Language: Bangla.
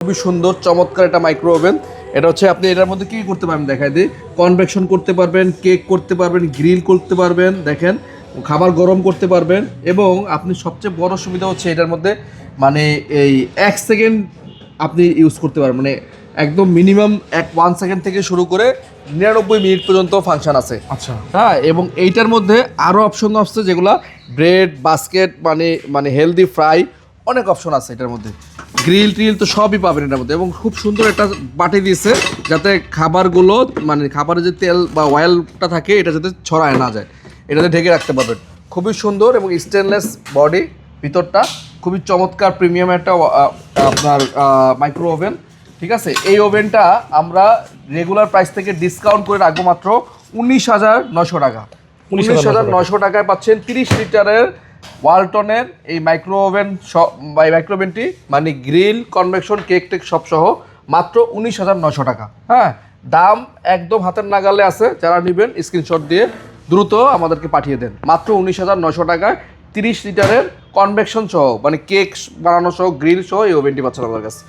খুবই সুন্দর চমৎকার একটা মাইক্রো ওভেন। এটা হচ্ছে আপনি এটার মধ্যে কি করতে পারবেন দেখাই দিই, কনভেকশন করতে পারবেন, কেক করতে পারবেন, গ্রিল করতে পারবেন, দেখেন খাবার গরম করতে পারবেন। এবং আপনি সবচেয়ে বড় সুবিধা হচ্ছে এটার মধ্যে মানে এই 1 সেকেন্ড আপনি ইউজ করতে পারবেন, মানে একদম মিনিমাম 1 সেকেন্ড থেকে শুরু করে 99 মিনিট পর্যন্ত ফাংশন আছে। আচ্ছা। হ্যাঁ, এবং এইটার মধ্যে আরও অপশন আছে যেগুলো ব্রেড বাস্কেট মানে হেলদি ফ্রাই, অনেক অপশন আছে এটার মধ্যে। গ্রিল ট্রিল তো সবই পাবেন এটার মধ্যে। এবং খুব সুন্দর একটা বাটি দিয়েছে যাতে খাবারগুলো মানে খাবারের যে তেল বা অয়েলটা থাকে এটা যাতে ছড়ায় না যায়, এটাতে ঢেকে রাখতে পারবেন। খুবই সুন্দর এবং স্টেনলেস বডি, ভিতরটা খুবই চমৎকার প্রিমিয়াম একটা আপনার মাইক্রো ওভেন। ঠিক আছে, এই ওভেনটা আমরা রেগুলার প্রাইস থেকে ডিসকাউন্ট করে রাখবো মাত্র 19,900 টাকা। 19,900 টাকায় পাচ্ছেন 30 লিটারের ওয়ালটনের এই মাইক্রো ওভেন, এই মাইক্রো ওভেনটি মানে গ্রিল কনভেকশন কেক টেক সব সহ মাত্র 19,900 টাকা। হ্যাঁ, দাম একদম হাতের নাগালে আছে। যারা নেবেন স্ক্রিনশট দিয়ে দ্রুত আমাদেরকে পাঠিয়ে দেন। মাত্র 19,900 টাকায় 30 লিটারের কনভেকশন সহ মানে কেক বানানো সহ গ্রিল সহ এই ওভেনটি পাচ্ছেন আমার কাছে।